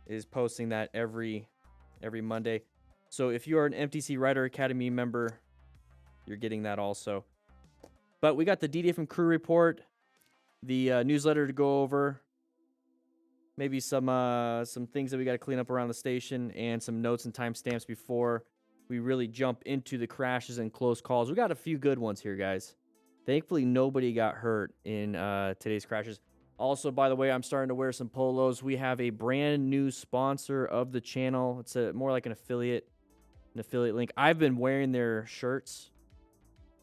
is posting that every Monday. So if you are an MTC Rider Academy member, you're getting that also. But we got the DDFM crew report, the newsletter to go over, maybe some things that we got to clean up around the station, and some notes and timestamps before we really jump into the crashes and close calls. We got a few good ones here, guys. Thankfully, nobody got hurt in today's crashes. Also, by the way, I'm starting to wear some polos. We have a brand new sponsor of the channel. It's more like an affiliate link. I've been wearing their shirts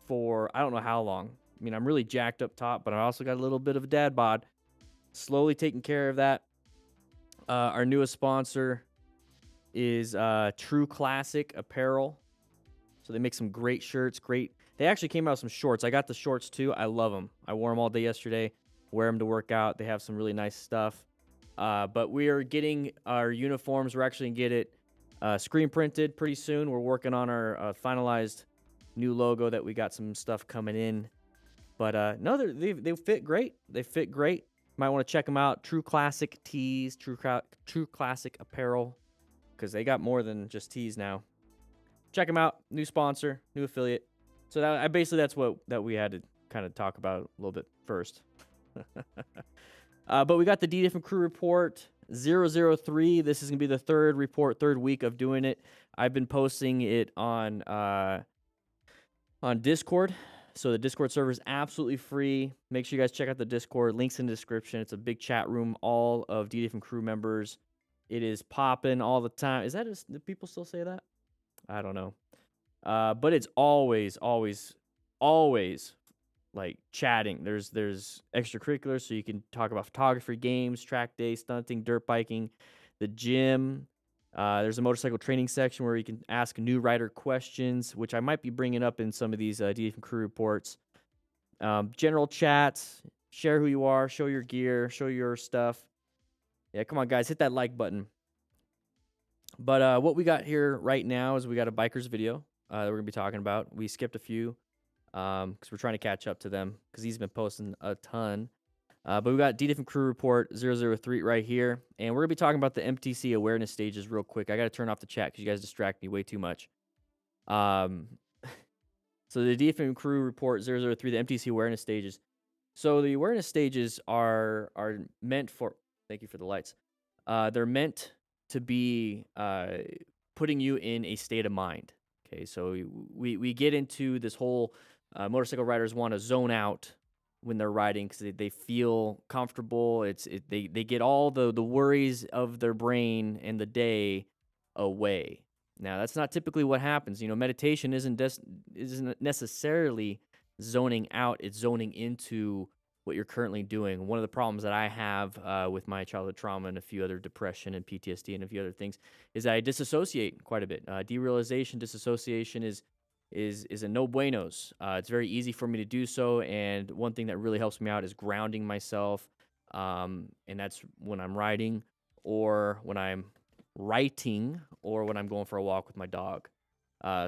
for I don't know how long. I mean, I'm really jacked up top, but I also got a little bit of a dad bod. Slowly taking care of that. Our newest sponsor is True Classic Apparel. So they make some great shirts. They actually came out with some shorts. I got the shorts too. I love them. I wore them all day yesterday. Wear them to work out. They have some really nice stuff. But we are getting our uniforms. We're actually going to get it screen printed pretty soon. We're working on our finalized new logo that we got some stuff coming in. But no, they fit great. They fit great. Might want to check them out. True Classic Tees, True Classic Apparel, because they got more than just tees now. Check them out. New sponsor, new affiliate. So that's what we had to kind of talk about a little bit first. But we got the DDFM crew report 003. This is going to be the third week of doing it. I've been posting it on Discord. So the Discord server is absolutely free. Make sure you guys check out the Discord. Links in the description. It's a big chat room, all of DDFM crew members. It is popping all the time. Do people still say that? I don't know. But it's always like chatting. There's extracurriculars, so you can talk about photography, games, track day, stunting, dirt biking, the gym. There's a motorcycle training section where you can ask new rider questions, which I might be bringing up in some of these DDFM crew reports. General chats, share who you are, show your gear, show your stuff. Yeah, come on, guys, hit that like button. But what we got here right now is we got a biker's video that we're going to be talking about. We skipped a few because we're trying to catch up to them because he's been posting a ton. But we got DDFM crew report 003 right here. And we're going to be talking about the MTC awareness stages real quick. I got to turn off the chat because you guys distract me way too much. So the DDFM crew report 003, the MTC awareness stages. So the awareness stages are meant for, thank you for the lights. They're meant to be putting you in a state of mind. Okay, so we get into this whole motorcycle riders want to zone out when they're riding because they feel comfortable. They get all the worries of their brain and the day away. Now, that's not typically what happens. You know, meditation isn't necessarily zoning out. It's zoning into what you're currently doing. One of the problems that I have with my childhood trauma and a few other depression and PTSD and a few other things is that I disassociate quite a bit. Derealization, disassociation is a no buenos. It's very easy for me to do so, and one thing that really helps me out is grounding myself, and that's when I'm riding or when I'm writing or when I'm going for a walk with my dog.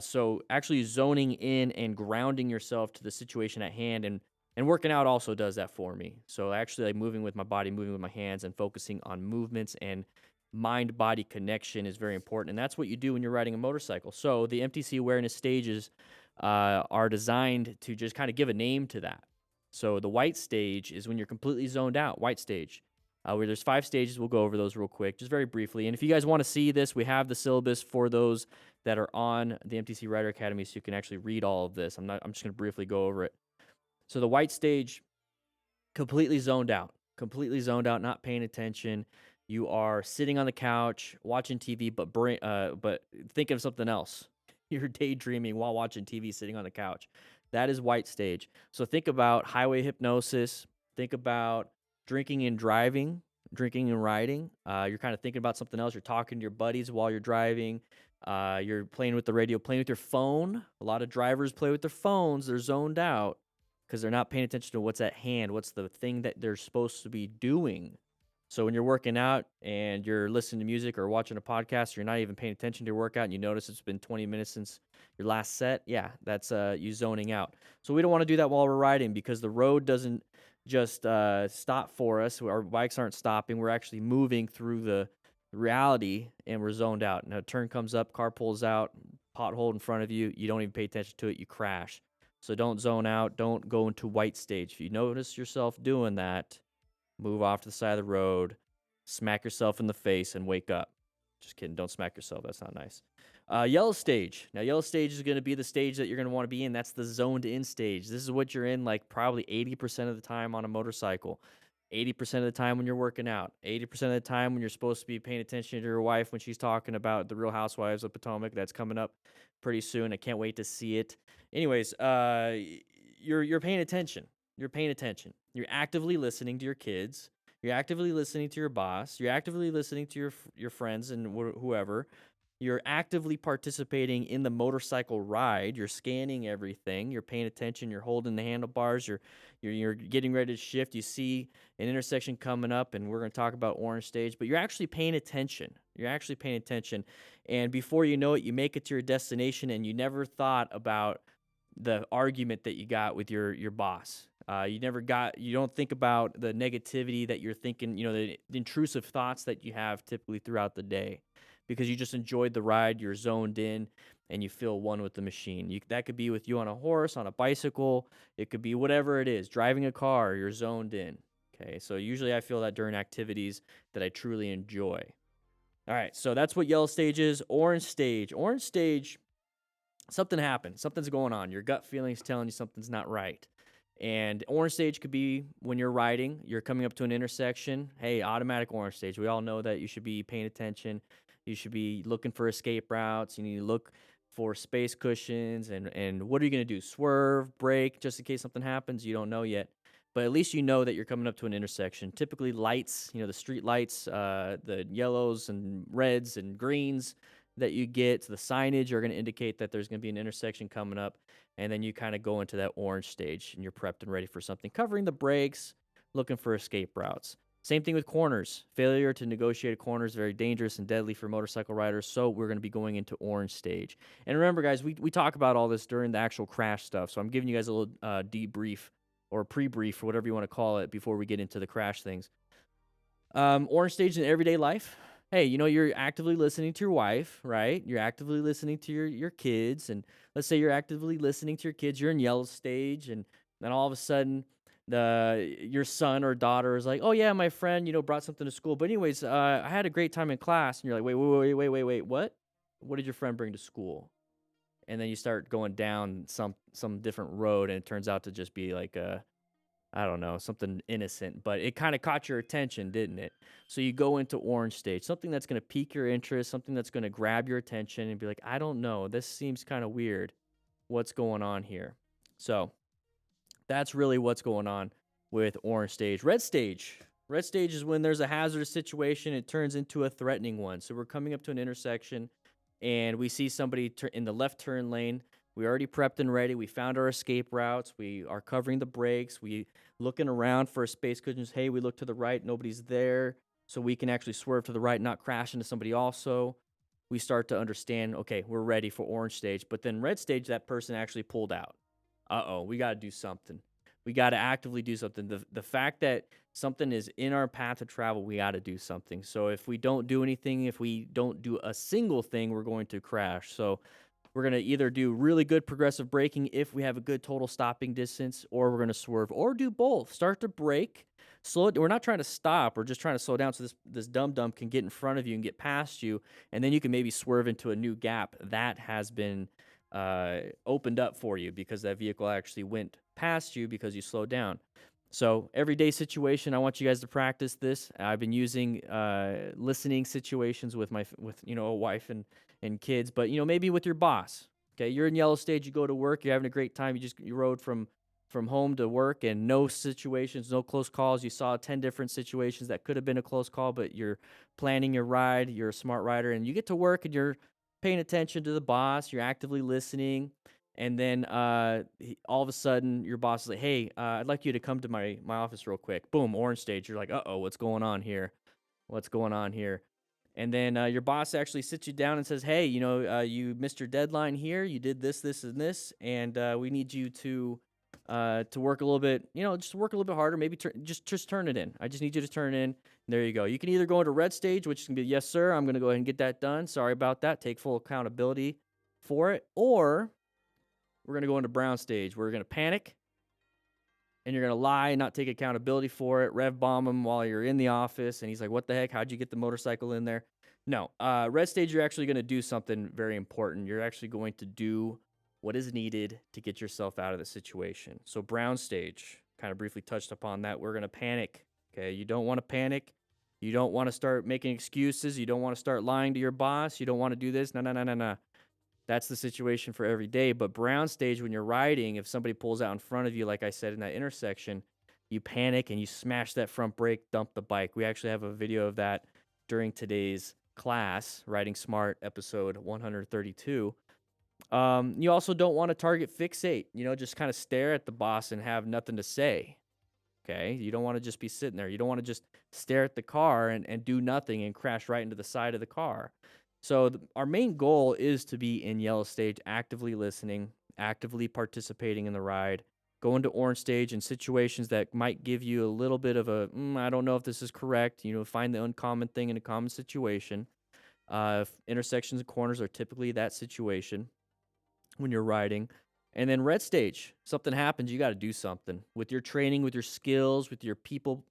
So actually zoning in and grounding yourself to the situation at hand and working out also does that for me. So actually like moving with my body, moving with my hands, and focusing on movements and mind-body connection is very important. And that's what you do when you're riding a motorcycle. So the MTC awareness stages are designed to just kind of give a name to that. So the white stage is when you're completely zoned out, white stage, where there's 5 stages. We'll go over those real quick, just very briefly. And if you guys want to see this, we have the syllabus for those that are on the MTC Rider Academy, so you can actually read all of this. I'm just going to briefly go over it. So the white stage, completely zoned out, not paying attention. You are sitting on the couch watching TV, but thinking of something else. You're daydreaming while watching TV, sitting on the couch. That is white stage. So think about highway hypnosis. Think about drinking and riding. You're kind of thinking about something else. You're talking to your buddies while you're driving. You're playing with the radio, playing with your phone. A lot of drivers play with their phones. They're zoned out because they're not paying attention to what's at hand, what's the thing that they're supposed to be doing. So when you're working out and you're listening to music or watching a podcast, you're not even paying attention to your workout, and you notice it's been 20 minutes since your last set, yeah, that's you zoning out. So we don't want to do that while we're riding because the road doesn't just stop for us. Our bikes aren't stopping. We're actually moving through reality, and we're zoned out. Now, a turn comes up, car pulls out, pothole in front of you. You don't even pay attention to it. You crash. So don't zone out. Don't go into white stage. If you notice yourself doing that, move off to the side of the road, smack yourself in the face, and wake up. Just kidding. Don't smack yourself. That's not nice. Yellow stage. Now, yellow stage is going to be the stage that you're going to want to be in. That's the zoned in stage. This is what you're in like probably 80% of the time on a motorcycle. 80% of the time when you're working out, 80% of the time when you're supposed to be paying attention to your wife when she's talking about the Real Housewives of Potomac. That's coming up pretty soon. I can't wait to see it. Anyways, you're paying attention. You're paying attention. You're actively listening to your kids. You're actively listening to your boss. You're actively listening to your friends and whoever. You're actively participating in the motorcycle ride. You're scanning everything. You're paying attention. You're holding the handlebars. You're getting ready to shift. You see an intersection coming up, and we're going to talk about orange stage. But you're actually paying attention. You're actually paying attention. And before you know it, you make it to your destination, and you never thought about the argument that you got with your boss. You don't think about the negativity that you're thinking, the intrusive thoughts that you have typically throughout the day, because you just enjoyed the ride, you're zoned in, and you feel one with the machine. That could be with you on a horse, on a bicycle, it could be whatever it is, driving a car, you're zoned in. Okay, so usually I feel that during activities that I truly enjoy. All right, so that's what yellow stage is. Orange stage. Orange stage, something happened. Something's going on. Your gut feeling's telling you something's not right. And orange stage could be when you're riding, you're coming up to an intersection. Hey, automatic orange stage. We all know that you should be paying attention. You should be looking for escape routes. You need to look for space cushions. And what are you going to do? Swerve, brake, just in case something happens? You don't know yet. But at least you know that you're coming up to an intersection. Typically lights, the street lights, the yellows and reds and greens that you get, the signage are going to indicate that there's going to be an intersection coming up, and then you kind of go into that orange stage and you're prepped and ready for something, covering the brakes, looking for escape routes. Same thing with corners. Failure to negotiate a corner is very dangerous and deadly for motorcycle riders, so we're going to be going into orange stage. And remember, guys, we talk about all this during the actual crash stuff, so I'm giving you guys a little debrief or pre-brief or whatever you want to call it before we get into the crash things. Orange stage in everyday life. Hey, you're actively listening to your wife, right? You're actively listening to your kids. And let's say you're actively listening to your kids. You're in yellow stage. And then all of a sudden, your son or daughter is like, oh, yeah, my friend, brought something to school. But anyways, I had a great time in class. And you're like, wait, what? What did your friend bring to school? And then you start going down some different road. And it turns out to just be like I don't know, something innocent, but it kind of caught your attention, didn't it? So you go into orange stage, something that's going to pique your interest, something that's going to grab your attention and be like, I don't know, this seems kind of weird. What's going on here? So that's really what's going on with orange stage. Red stage. Red stage is when there's a hazardous situation, it turns into a threatening one. So we're coming up to an intersection and we see somebody in the left turn lane. We already prepped and ready. We found our escape routes. We are covering the brakes. We looking around for space cushions. Hey, we look to the right. Nobody's there. So we can actually swerve to the right, not crash into somebody also. We start to understand, okay, we're ready for orange stage. But then red stage, that person actually pulled out. Uh-oh, we got to do something. We got to actively do something. The fact that something is in our path of travel, we got to do something. So if we don't do anything, if we don't do a single thing, we're going to crash. So we're going to either do really good progressive braking if we have a good total stopping distance, or we're going to swerve, or do both. Start to brake, slow it. We're not trying to stop. We're just trying to slow down so this dum-dum can get in front of you and get past you, and then you can maybe swerve into a new gap that has been opened up for you because that vehicle actually went past you because you slowed down. So everyday situation, I want you guys to practice this. I've been using listening situations with a wife and kids, but maybe with your boss. Okay, you're in yellow stage, you go to work, you're having a great time, you rode from home to work, and no situations, no close calls. You saw 10 different situations that could have been a close call, but you're planning your ride, you're a smart rider, and you get to work and you're paying attention to the boss, you're actively listening. And then all of a sudden, your boss is like, hey, I'd like you to come to my office real quick. Boom, orange stage. You're like, uh-oh, what's going on here? What's going on here? And then your boss actually sits you down and says, hey, you missed your deadline here. You did this, this, and this, and we need you to to work a little bit, just work a little bit harder. Maybe just turn it in. I just need you to turn it in. There you go. You can either go into red stage, which can be, yes, sir, I'm going to go ahead and get that done. Sorry about that. Take full accountability for it. Or we're going to go into brown stage. We're going to panic, and you're going to lie and not take accountability for it. Rev bomb him while you're in the office, and he's like, what the heck? How'd you get the motorcycle in there? No. Red stage, you're actually going to do something very important. You're actually going to do what is needed to get yourself out of the situation. So brown stage, kind of briefly touched upon that. We're going to panic, okay? You don't want to panic. You don't want to start making excuses. You don't want to start lying to your boss. You don't want to do this. No. That's the situation for every day. But brown stage, when you're riding, if somebody pulls out in front of you, like I said in that intersection, you panic and you smash that front brake, dump the bike. We actually have a video of that during today's class, Riding Smart, episode 132. You also don't want to target fixate, just kind of stare at the boss and have nothing to say. Okay. You don't want to just be sitting there. You don't want to just stare at the car and do nothing and crash right into the side of the car. So our main goal is to be in yellow stage, actively listening, actively participating in the ride, go into orange stage in situations that might give you a little bit of a, I don't know if this is correct, find the uncommon thing in a common situation. Intersections and corners are typically that situation when you're riding. And then red stage, something happens, you got to do something with your training, with your skills, with your people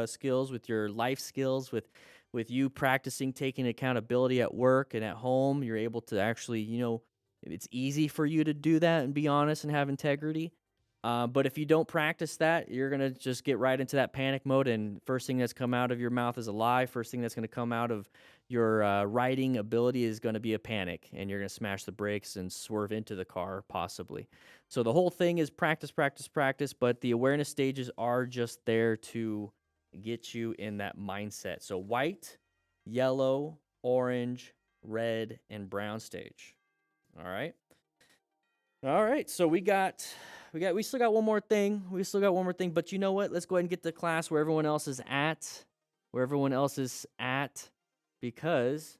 skills, with your life skills, with you practicing taking accountability at work and at home. You're able to actually, it's easy for you to do that and be honest and have integrity. But if you don't practice that, you're going to just get right into that panic mode, and first thing that's come out of your mouth is a lie. First thing that's going to come out of your riding ability is going to be a panic, and you're going to smash the brakes and swerve into the car, possibly. So the whole thing is practice, but the awareness stages are just there to get you in that mindset. So white, yellow, orange, red, and brown stage. All right. So we still got one more thing. But you know what? Let's go ahead and get to class where everyone else is at. Because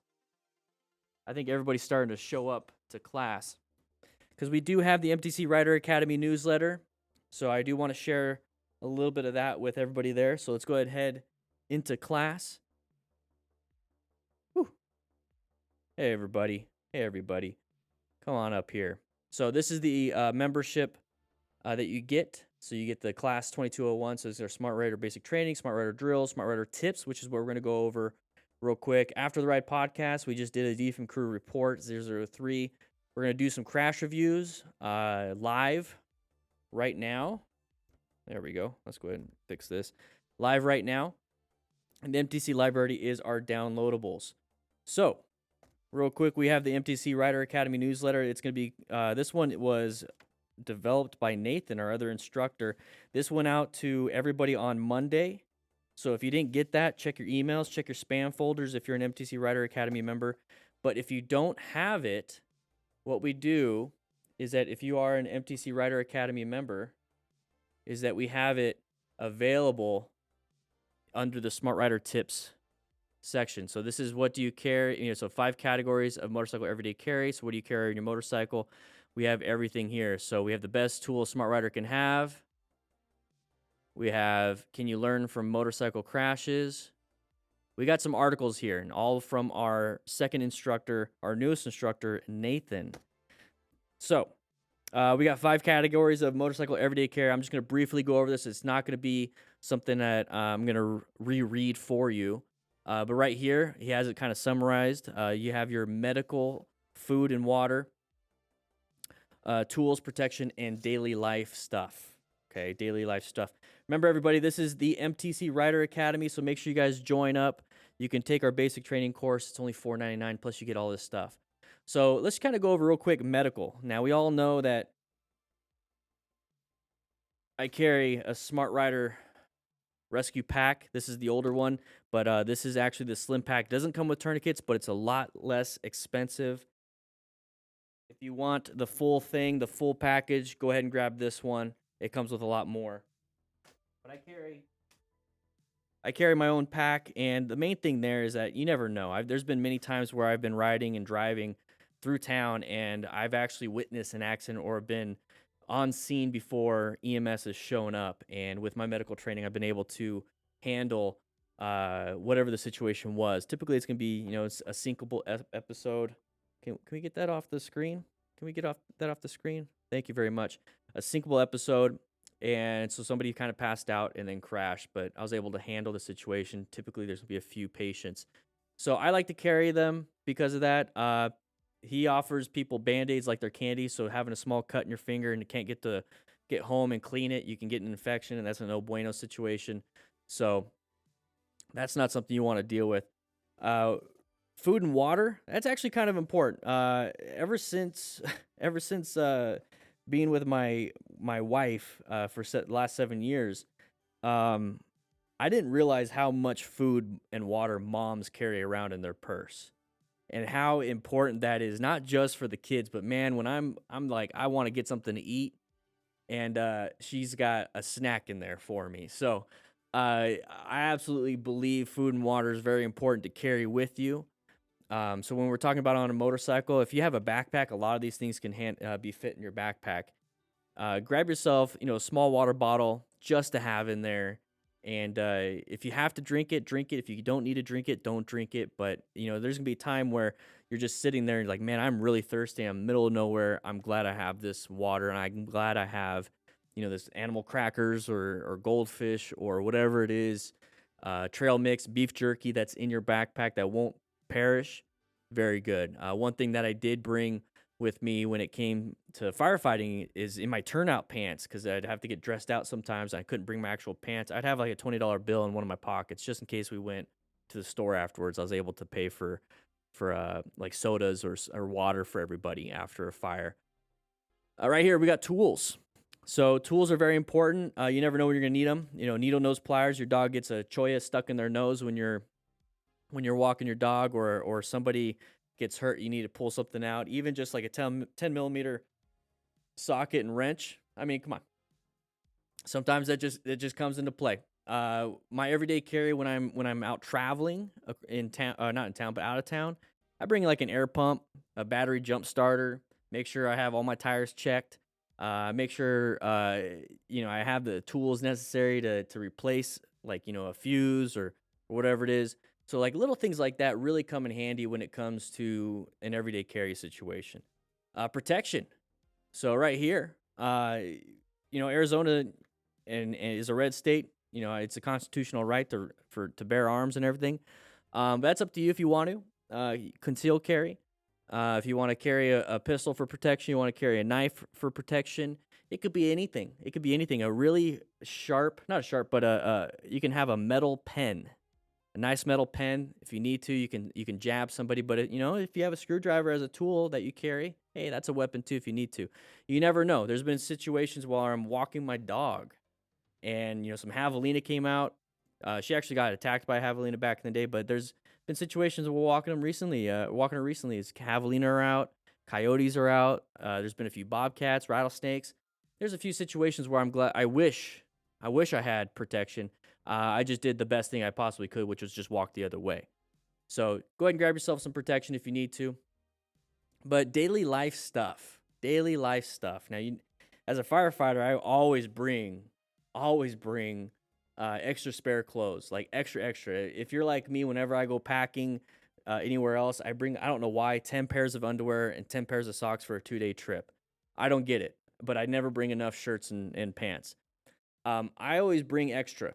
I think everybody's starting to show up to class. Because we do have the MTC Rider Academy newsletter. So I do want to share a little bit of that with everybody there. So let's go ahead and head into class. Whew. Hey, everybody. Come on up here. So this is the membership that you get. So you get the class 2201. So this is our Smart Rider basic training, Smart Rider drills, Smart Rider tips, which is what we're going to go over real quick. After the ride podcast, we just did a DFM crew report 003. We're going to do some crash reviews live right now. There we go. Let's go ahead and fix this. Live right now. And the MTC library is our downloadables. So real quick, we have the MTC Rider Academy newsletter. It's going to be, this one was developed by Nathan, our other instructor. This went out to everybody on Monday. So if you didn't get that, check your emails, check your spam folders if you're an MTC Rider Academy member. But if you don't have it, what we do is that if you are an MTC Rider Academy member, is that we have it available under the Smart Rider Tips section. So this is what do you carry, so 5 categories of motorcycle everyday carry. So what do you carry on your motorcycle? We have everything here. So we have the best tool a Smart Rider can have. We have, can you learn from motorcycle crashes? We got some articles here, and all from our second instructor, our newest instructor, Nathan. So we got 5 categories of motorcycle everyday care. I'm just going to briefly go over this. It's not going to be something that I'm going to reread for you. But right here, he has it kind of summarized. You have your medical, food and water, tools, protection, and daily life stuff. Okay, daily life stuff. Remember, everybody, this is the MTC Rider Academy, so make sure you guys join up. You can take our basic training course. It's only $4.99, plus you get all this stuff. So let's kind of go over real quick medical. Now, we all know that I carry a Smart Rider Rescue Pack. This is the older one, but this is actually the slim pack. Doesn't come with tourniquets, but it's a lot less expensive. If you want the full thing, the full package, go ahead and grab this one. It comes with a lot more. But I carry my own pack, and the main thing there is that you never know. There's been many times where I've been riding and driving through town, and I've actually witnessed an accident or been on scene before EMS is showing up. And with my medical training, I've been able to handle whatever the situation was. Typically, it's gonna be it's a syncable episode. Can we get that off the screen? Can we get that off the screen? Thank you very much. A syncable episode, and so somebody kind of passed out and then crashed, but I was able to handle the situation. Typically, there's gonna be a few patients, so I like to carry them because of that. He offers people band-aids like they're candy, so having a small cut in your finger and you can't get home and clean it, you can get an infection, and that's a no bueno situation. So that's not something you want to deal with. Uh, Food and water, that's actually kind of important. Ever since ever since being with my wife for last 7 years, um, I didn't realize how much food and water moms carry around in their purse, and how important that is, not just for the kids, but man, when I'm like I want to get something to eat, and she's got a snack in there for me. So I absolutely believe food and water is very important to carry with you. So when we're talking about on a motorcycle, if you have a backpack, a lot of these things can be fit in your backpack. Grab yourself, a small water bottle just to have in there. And if you have to drink it, drink it. If you don't need to drink it, don't drink it. But there's gonna be a time where you're just sitting there and you're like, man, I'm really thirsty. I'm middle of nowhere. I'm glad I have this water, and I'm glad I have, this animal crackers or goldfish or whatever it is, trail mix, beef jerky that's in your backpack that won't perish. Very good. One thing that I did bring with me when it came to firefighting is in my turnout pants, because I'd have to get dressed out sometimes. I couldn't bring my actual pants. I'd have like a $20 bill in one of my pockets just in case we went to the store afterwards. I was able to pay for like sodas or water for everybody after a fire. Right here we got tools. So tools are very important. You never know when you're gonna need them. Needle nose pliers. Your dog gets a choya stuck in their nose when you're walking your dog, or somebody gets hurt, you need to pull something out. Even just like a 10 millimeter socket and wrench. I mean, come on. Sometimes that just comes into play. My everyday carry when I'm out traveling in town, not in town, but out of town, I bring like an air pump, a battery jump starter. Make sure I have all my tires checked. Make sure I have the tools necessary to replace, like a fuse or whatever it is. So like little things like that really come in handy when it comes to an everyday carry situation. Protection. So right here, Arizona and is a red state. It's a constitutional right to bear arms and everything. That's up to you if you want to conceal carry. If you want to carry a pistol for protection, you want to carry a knife for protection. It could be anything. It could be anything. A really sharp, not a sharp, but you can have a metal pen. A nice metal pen. If you need to, you can jab somebody. But if you have a screwdriver as a tool that you carry, hey, that's a weapon too. If you need to, you never know. There's been situations while I'm walking my dog, and some javelina came out. She actually got attacked by a javelina back in the day. But there's been situations where we're walking her recently. Is javelina are out, coyotes are out. There's been a few bobcats, rattlesnakes. There's a few situations where I'm glad. I wish I had protection. I just did the best thing I possibly could, which was just walk the other way. So go ahead and grab yourself some protection if you need to. But daily life stuff. Now, as a firefighter, I always bring extra spare clothes, like extra. If you're like me, whenever I go packing anywhere else, I don't know why, 10 pairs of underwear and 10 pairs of socks for a 2-day trip. I don't get it, but I never bring enough shirts and pants. I always bring extra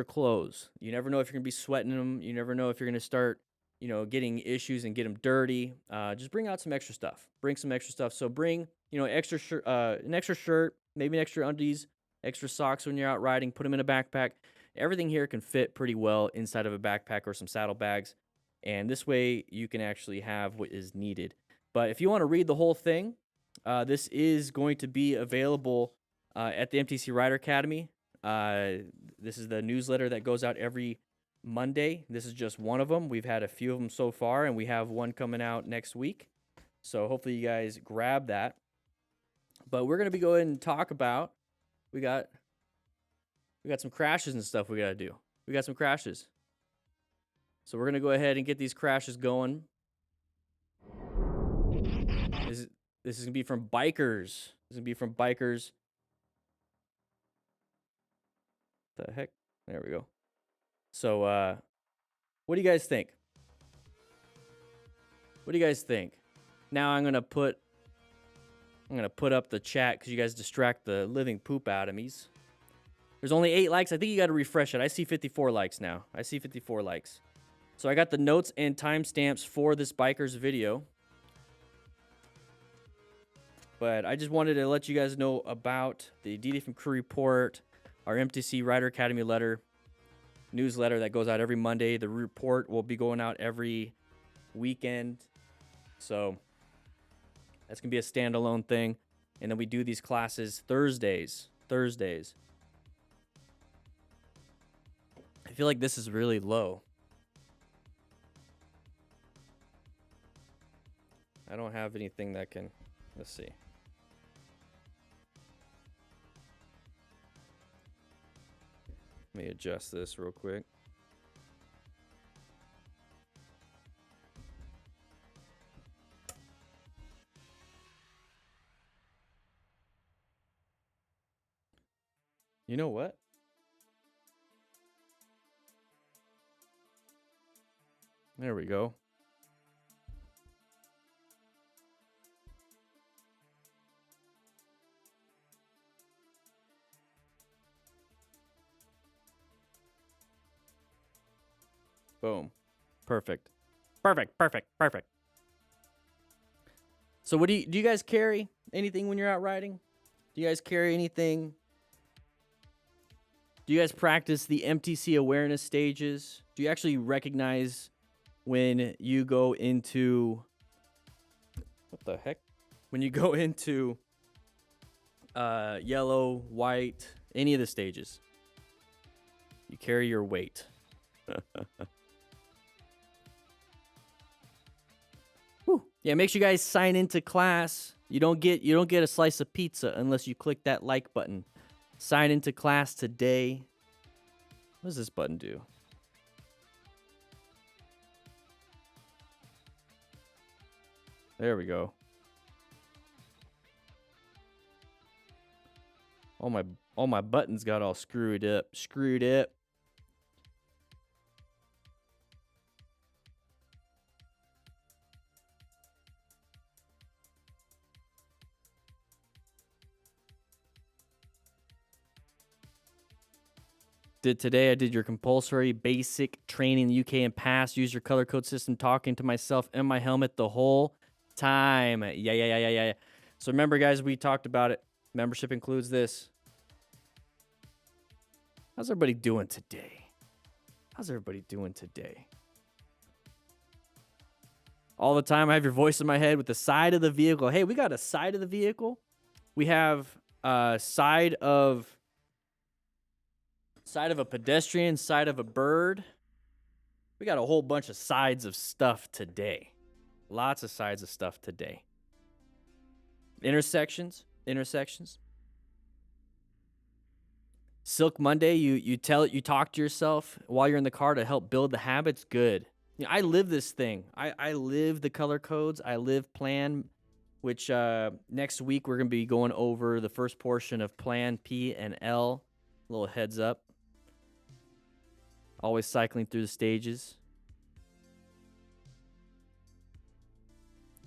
clothes. You never know if you're going to be sweating them. You never know if you're going to start, getting issues and get them dirty. Just bring out some extra stuff. Bring some extra stuff. So bring, an extra shirt, maybe an extra undies, extra socks when you're out riding. Put them in a backpack. Everything here can fit pretty well inside of a backpack or some saddlebags. And this way you can actually have what is needed. But if you want to read the whole thing, this is going to be available at the MTC Rider Academy. This is the newsletter that goes out every Monday. This is just one of them. We've had a few of them so far, and we have one coming out next week. So hopefully you guys grab that. But we're going to be going and talk about, we got some crashes and stuff we got to do. We got some crashes. So we're going to go ahead and get these crashes going. This is gonna be from bikers. This is gonna be from bikers. The heck? There we go. So, what do you guys think? What do you guys think? Now I'm gonna put up the chat because you guys distract the living poop out of me. There's only 8 likes. I think you got to refresh it. I see 54 likes now. I see 54 likes. So I got the notes and timestamps for this biker's video. But I just wanted to let you guys know about the DDFM Crew Report, our MTC Rider Academy newsletter that goes out every Monday. The report will be going out every weekend. So that's going to be a standalone thing. And then we do these classes Thursdays. I feel like this is really low. I don't have anything that can... Let's see. Let me adjust this real quick. You know what? There we go. Boom. Perfect. So what do you guys carry anything when you're out riding? Do you guys carry anything? Do you guys practice the MTC awareness stages? Do you actually recognize when you go into... What the heck? When you go into yellow, white, any of the stages, you carry your weight. Whew. Yeah, make sure you guys sign into class. You don't get a slice of pizza unless you click that like button. Sign into class today. What does this button do? There we go. All my buttons got all screwed up. I did your compulsory basic training in the UK and passed. Use your color code system, talking to myself in my helmet the whole time. Yeah. So remember, guys, we talked about it. Membership includes this. How's everybody doing today? All the time I have your voice in my head with the side of the vehicle. Hey, we got a side of the vehicle. We have a side of a pedestrian, side of a bird. We got a whole bunch of sides of stuff today. Lots of sides of stuff today. Intersections. Silk Monday, you talk to yourself while you're in the car to help build the habits. Good. You know, I live this thing. I live the color codes. I live plan, which next week we're going to be going over the first portion of plan P and L. A little heads up. Always cycling through the stages.